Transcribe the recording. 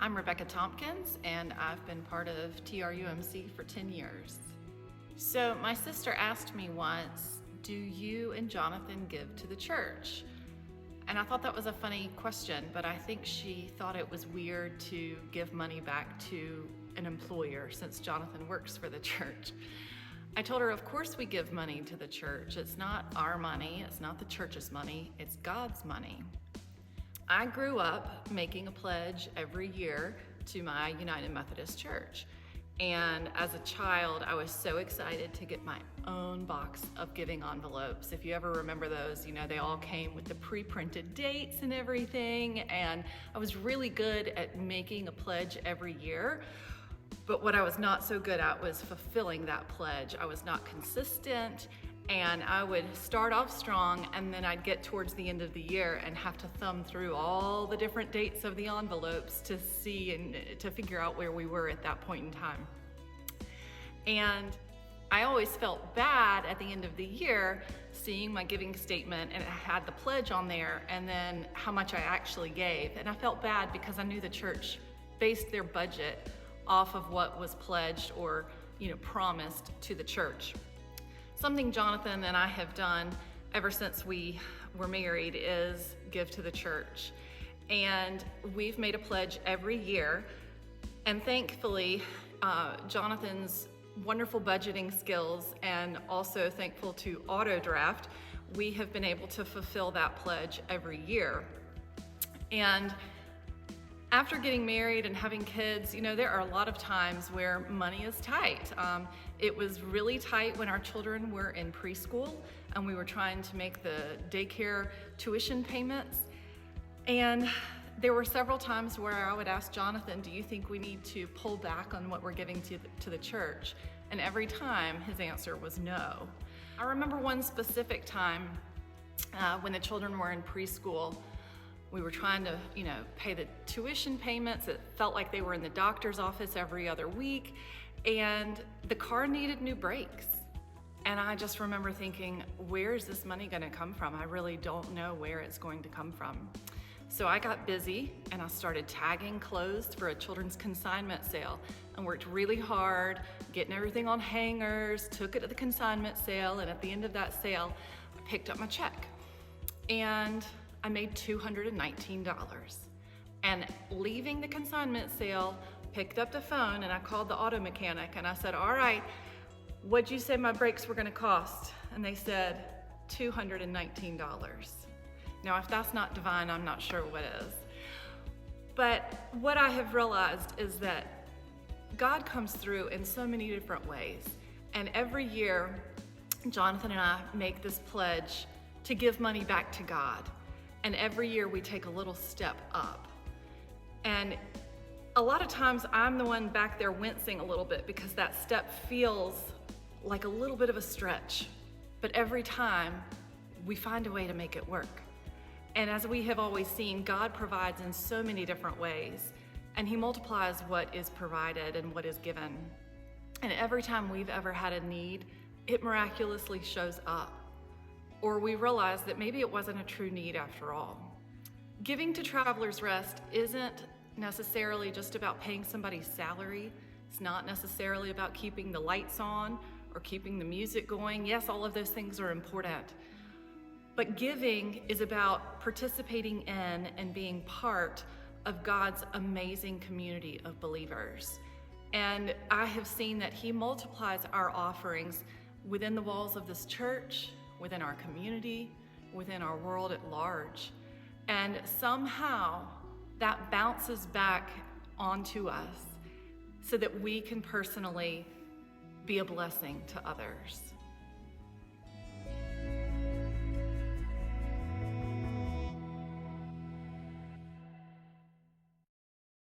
I'm Rebecca Tompkins, and I've been part of TRUMC for 10 years. So my sister asked me once, do you and Jonathan give to the church? And I thought that was a funny question, but I think she thought it was weird to give money back to an employer since Jonathan works for the church. I told her, of course we give money to the church. It's not our money, it's not the church's money, it's God's money. I grew up making a pledge every year to my United Methodist Church. And as a child, I was so excited to get my own box of giving envelopes. If you ever remember those, you know, they all came with the pre-printed dates and everything. And I was really good at making a pledge every year. But what I was not so good at was fulfilling that pledge. I was not consistent, and I would start off strong, and then I'd get towards the end of the year and have to thumb through all the different dates of the envelopes to see and to figure out where we were at that point in time. And I always felt bad at the end of the year seeing my giving statement and it had the pledge on there and then how much I actually gave. And I felt bad because I knew the church based their budget off of what was pledged or, promised to the church. Something Jonathan and I have done ever since we were married is give to the church. And we've made a pledge every year. And thankfully, Jonathan's wonderful budgeting skills and also thankful to AutoDraft, we have been able to fulfill that pledge every year. And after getting married and having kids, there are a lot of times where money is tight. It was really tight when our children were in preschool and we were trying to make the daycare tuition payments. And there were several times where I would ask Jonathan, do you think we need to pull back on what we're giving to the church? And every time his answer was no. I remember one specific time when the children were in preschool. We were trying to, pay the tuition payments. It felt like they were in the doctor's office every other week, and the car needed new brakes. And I just remember thinking, where is this money gonna come from? I really don't know where it's going to come from. So I got busy and I started tagging clothes for a children's consignment sale and worked really hard, getting everything on hangers, took it to the consignment sale, and at the end of that sale, I picked up my check. And I made $219. And leaving the consignment sale, picked up the phone and I called the auto mechanic and I said, all right, what'd you say my brakes were gonna cost? And they said, $219. Now, if that's not divine, I'm not sure what is. But what I have realized is that God comes through in so many different ways. And every year, Jonathan and I make this pledge to give money back to God. And every year we take a little step up. And a lot of times I'm the one back there wincing a little bit because that step feels like a little bit of a stretch. But every time we find a way to make it work. And as we have always seen, God provides in so many different ways, and He multiplies what is provided and what is given. And every time we've ever had a need, it miraculously shows up. Or we realize that maybe it wasn't a true need after all. Giving to Travelers Rest isn't necessarily just about paying somebody's salary. It's not necessarily about keeping the lights on or keeping the music going. Yes, all of those things are important. But giving is about participating in and being part of God's amazing community of believers. And I have seen that He multiplies our offerings within the walls of this church, within our community, within our world at large. And somehow that bounces back onto us so that we can personally be a blessing to others.